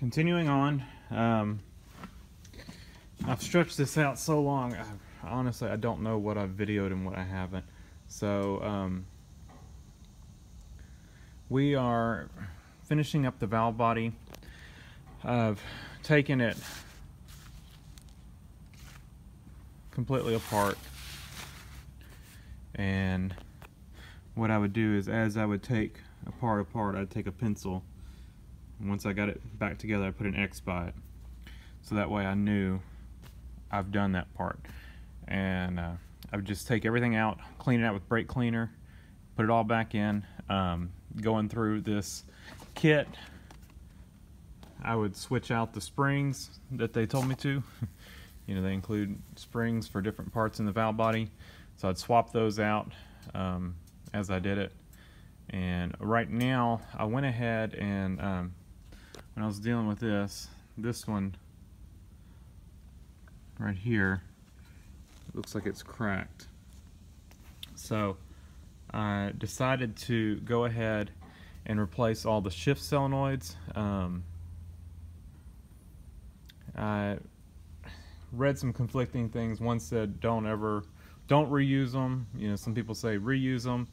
continuing on. I've stretched this out so long, honestly I don't know what I've videoed and what I haven't. So we are finishing up the valve body. I've taken it completely apart, and what I would do is, as I would take a part apart, I'd take a pencil, and once I got it back together I put an X by it, so that way I knew I've done that part. And I would just take everything out, clean it out with brake cleaner, put it all back in. Going through this kit, I would switch out the springs that they told me to. You know, they include springs for different parts in the valve body, so I'd swap those out as I did it. And right now I went ahead and when I was dealing with this one right here, it looks like it's cracked, so I decided to go ahead and replace all the shift solenoids. I read some conflicting things. One said don't reuse them. You know, some people say reuse them,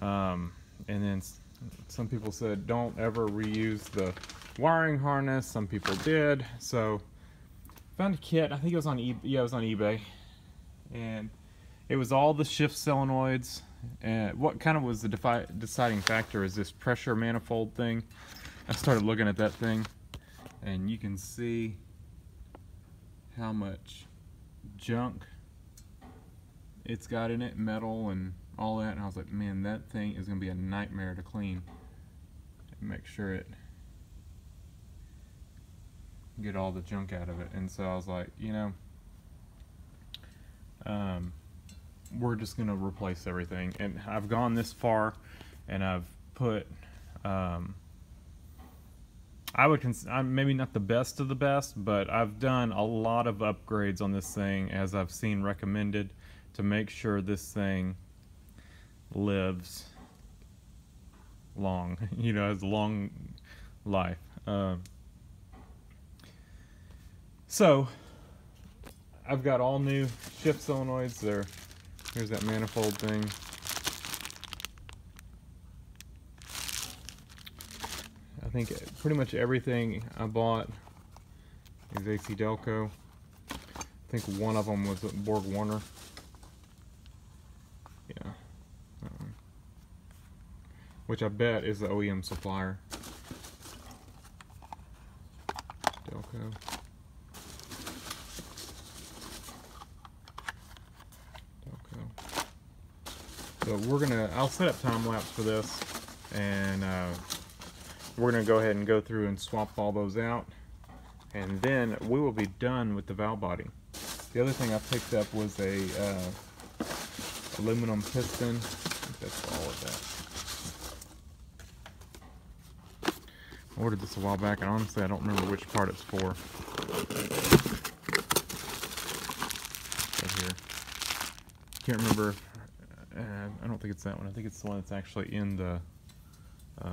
and then some people said don't ever reuse the wiring harness. Some people did. So found a kit. I think it was on eBay. Yeah, it was on eBay, and it was all the shift solenoids. And what kind of was the deciding factor is this pressure manifold thing. I started looking at that thing, and you can see how much junk it's got in it, metal and all that, and I was like, man, that thing is gonna be a nightmare to clean and make sure it get all the junk out of it. And so I was like, you know, we're just gonna replace everything. And I've gone this far, and I've put I'm maybe not the best of the best, but I've done a lot of upgrades on this thing as I've seen recommended to make sure this thing lives long, you know, has a long life. So I've got all new shift solenoids there. Here's that manifold thing. I think pretty much everything I bought is AC Delco. I think one of them was Borg Warner. Yeah. Which I bet is the OEM supplier. Delco. So I'll set up time lapse for this, and we're gonna go ahead and go through and swap all those out, and then we will be done with the valve body. The other thing I picked up was a aluminum piston. I think that's all of that. I ordered this a while back, and honestly I don't remember which part it's for. Right here. Can't remember. I don't think it's that one. I think it's the one that's actually in the I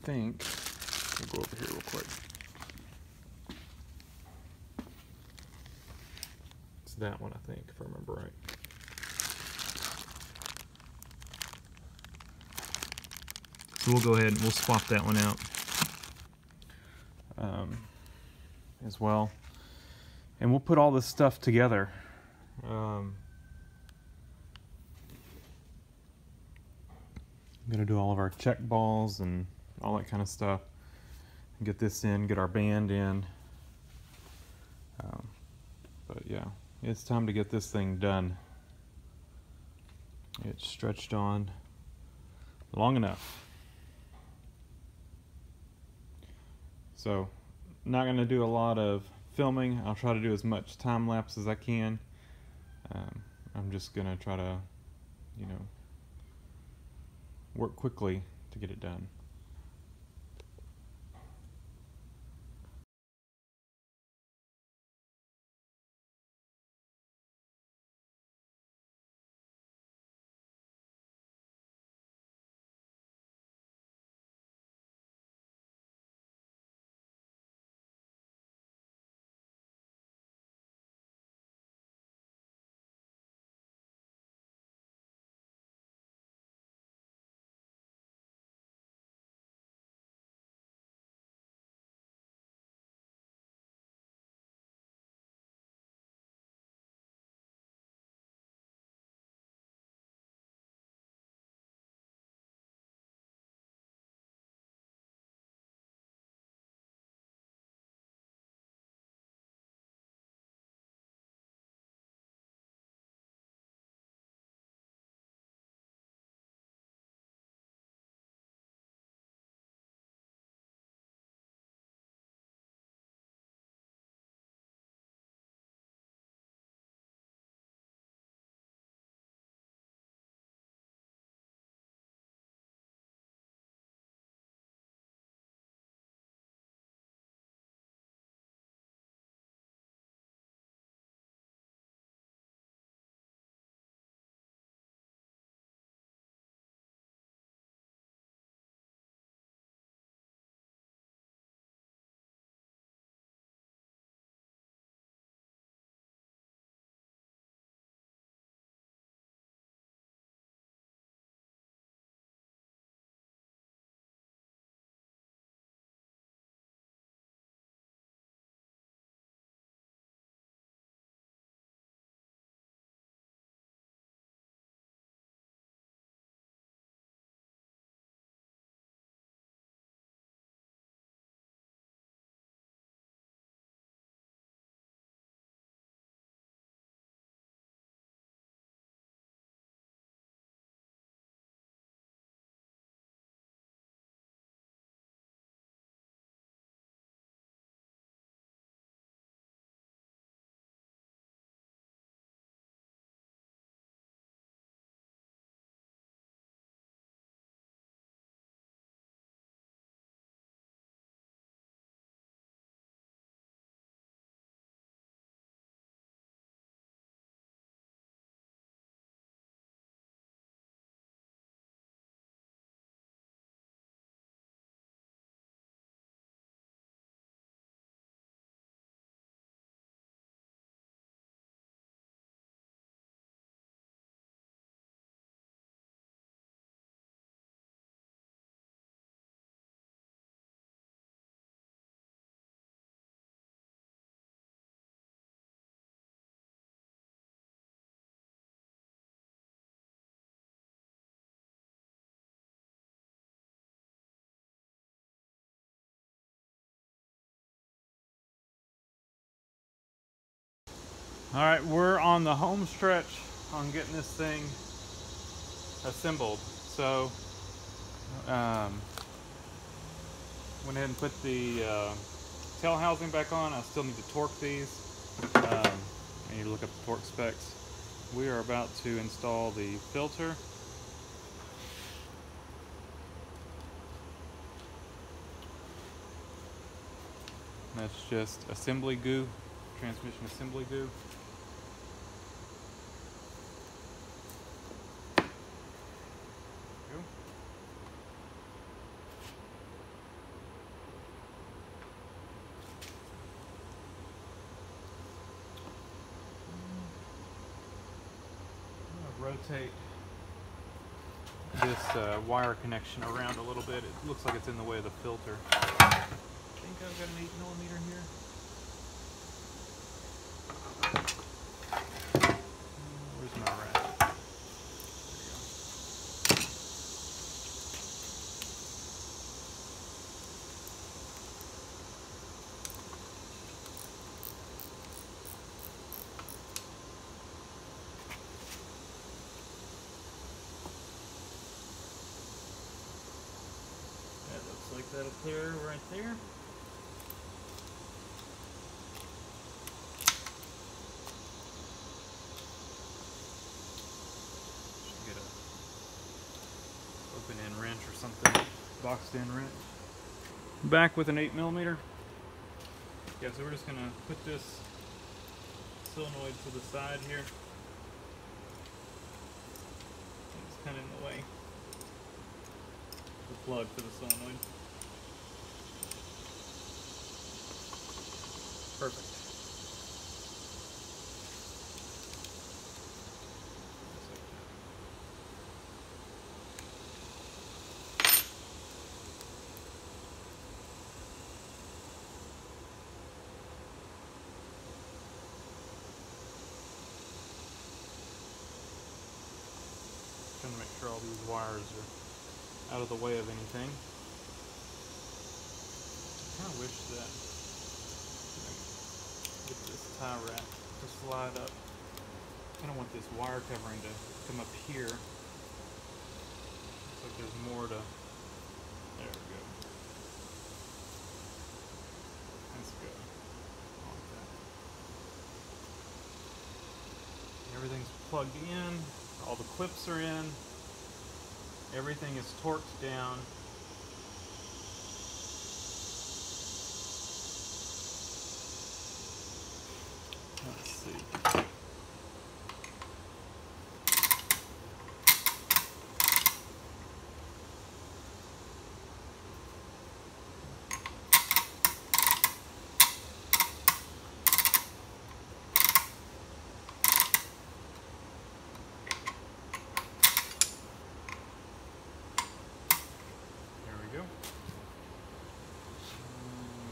think we'll go over here real quick. It's that one, I think, if I remember right. So we'll go ahead and we'll swap that one out as well, and we'll put all this stuff together. I'm gonna do all of our check balls and all that kind of stuff, and get this in, get our band in. But yeah, it's time to get this thing done. It's stretched on long enough. So, not gonna do a lot of filming. I'll try to do as much time lapse as I can. I'm just gonna try to, you know, work quickly to get it done. All right, we're on the home stretch on getting this thing assembled. So, went ahead and put the tail housing back on. I still need to torque these. I need to look up the torque specs. We are about to install the filter. That's just assembly goo, transmission assembly goo. Rotate this wire connection around a little bit. It looks like it's in the way of the filter. I think I've got an 8mm here. Where's my ratchet? There you go. Like that'll clear right there. Should get a open-end wrench or something, boxed-in wrench. Back with an 8mm. Yeah, so we're just gonna put this solenoid to the side here. It's kind of in the way. The plug for the solenoid. Perfect. Trying to make sure all these wires are out of the way of anything. I kind of wish that get this tie wrap to slide up. I kind of want this wire covering to come up here. Looks like there's more to. There we go. That's good. I like that. Everything's plugged in. All the clips are in. Everything is torqued down. Let's see. There we go.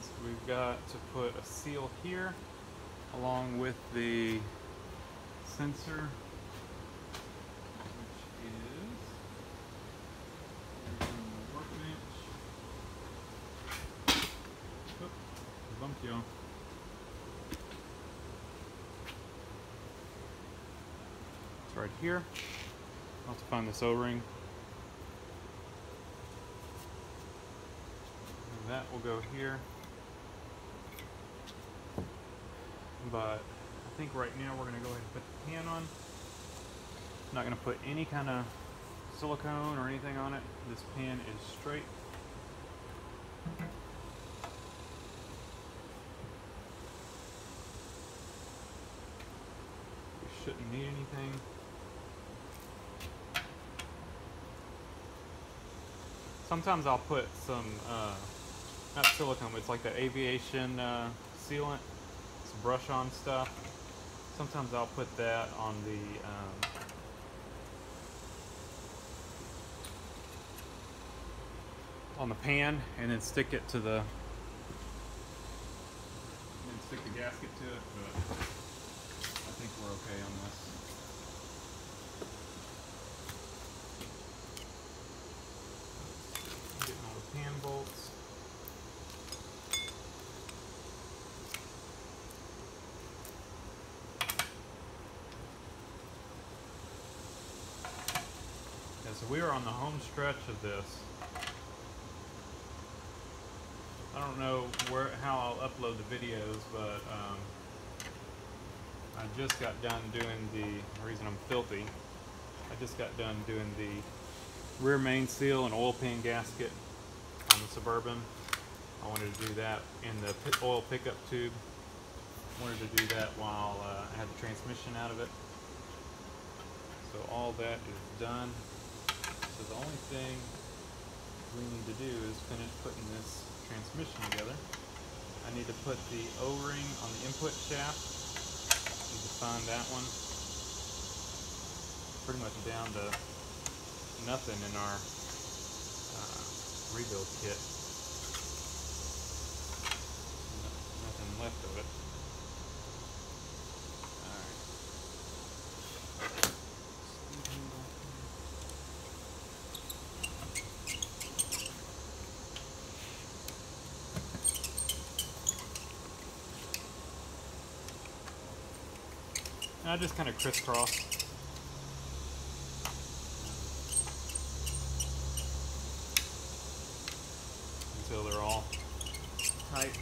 So we've got to put a seal here, along with the sensor, which is on the workbench. Oop, I bumped y'all. It's right here. I'll have to find this O-ring. And that will go here. But I think right now we're going to go ahead and put the pan on. I'm not going to put any kind of silicone or anything on it. This pan is straight. We shouldn't need anything. Sometimes I'll put some, not silicone, but it's like the aviation sealant. Brush-on stuff. Sometimes I'll put that on the pan and then stick it to the gasket to it, but I think we're okay on this. Getting all the pan bolts. So we are on the home stretch of this. I don't know how I'll upload the videos, but I just got done doing the reason I'm filthy. I just got done doing the rear main seal and oil pan gasket on the Suburban. I wanted to do that in the oil pickup tube. Wanted to do that while I had the transmission out of it. So all that is done. So the only thing we need to do is finish putting this transmission together. I need to put the O-ring on the input shaft. Need to find that one. Pretty much down to nothing in our rebuild kit. Nothing left of it. I just kind of crisscross. Until they're all tight.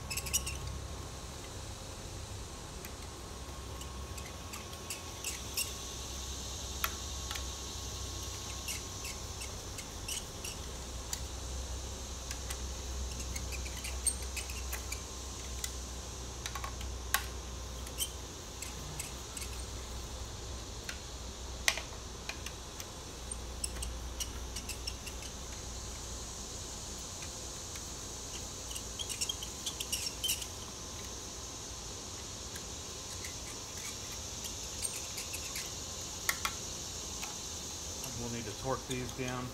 We'll need to torque these down.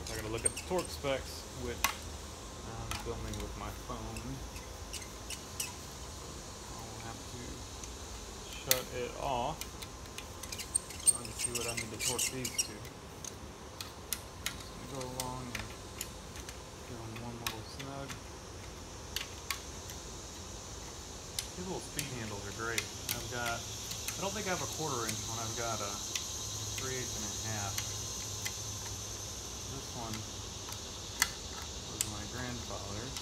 I gotta look at the torque specs, which I'm filming with my phone. I'll have to shut it off so I can see what I need to torque these to. Just gonna go along and give them one little snug. These little speed handles are great. I don't think I have a 1/4 inch one. I've got a 3/8 1/2. This one was my grandfather's.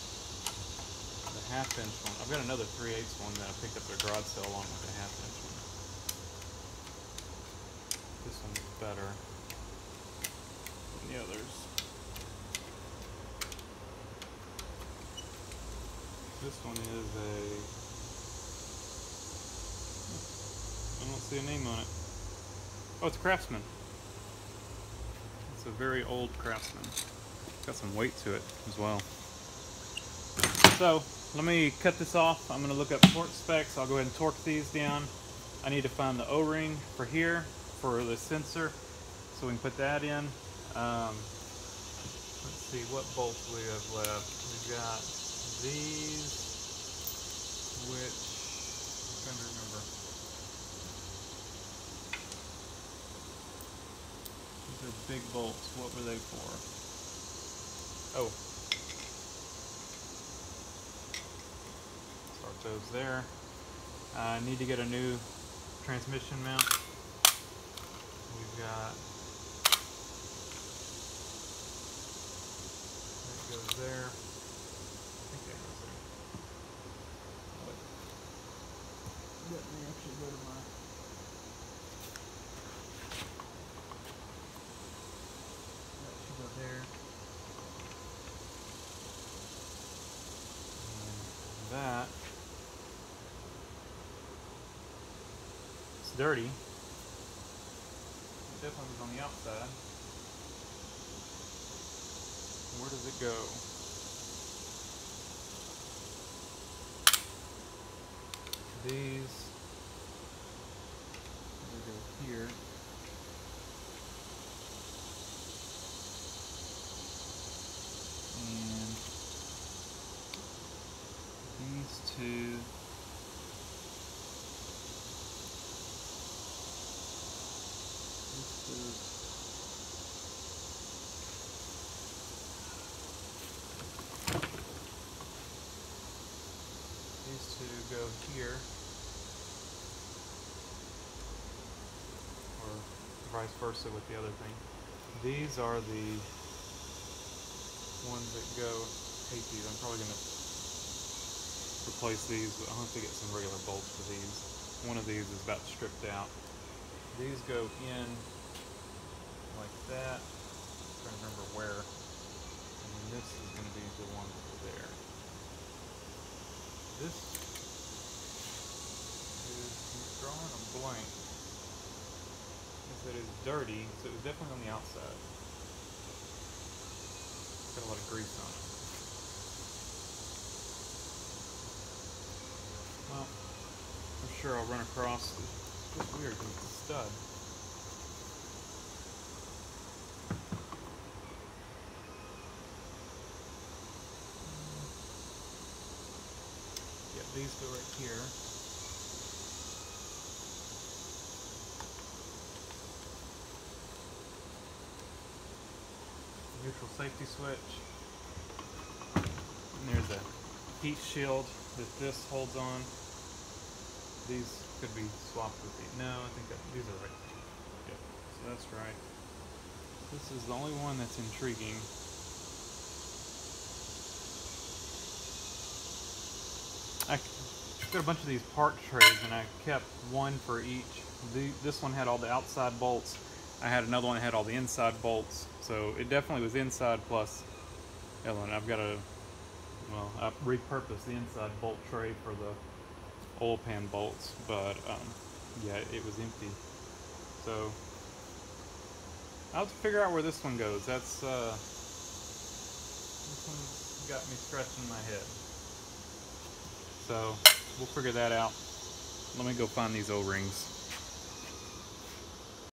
The 1/2 inch one. I've got another 3/8 one that I picked up at a garage sale along with the 1/2 inch one. This one's better than the others. This one is a... I don't see a name on it. Oh, it's a Craftsman. It's a very old Craftsman. It's got some weight to it as well. So, let me cut this off. I'm going to look up torque specs. I'll go ahead and torque these down. I need to find the O-ring for here, for the sensor, so we can put that in. Let's see what bolts we have left. We've got these, which I'm trying to remember. They're big bolts. What were they for? Oh. Start those there. I need to get a new transmission mount. We've got... that goes there. I think that goes there. Let me actually go to my... there. And that, it's dirty. It definitely was on the outside. Where does it go? These go here. And these two these two go here. or vice versa with the other thing. These are the ones that go. I hate these. I'm probably going to replace these, but I'll have to get some regular bolts for these. One of these is about stripped out. These go in like that. I'm trying to remember where. And then this is going to be the one over there. This is, I'm drawing a blank. It said it's dirty, so it was definitely on the outside. Got a lot of grease on it. Well, I'm sure I'll run across. It's weird because it's a stud. Yeah, these go right here. Neutral safety switch. And there's a heat shield that this holds on. These could be swapped with these. No, I think these are right. Yep, so that's right. This is the only one that's intriguing. I got a bunch of these part trays and I kept one for each. This one had all the outside bolts. I had another one that had all the inside bolts. So it definitely was inside plus element. I've got I repurposed the inside bolt tray for the oil pan bolts, but yeah, it was empty. So I'll have to figure out where this one goes. This one's got me scratching my head. So we'll figure that out. Let me go find these O-rings.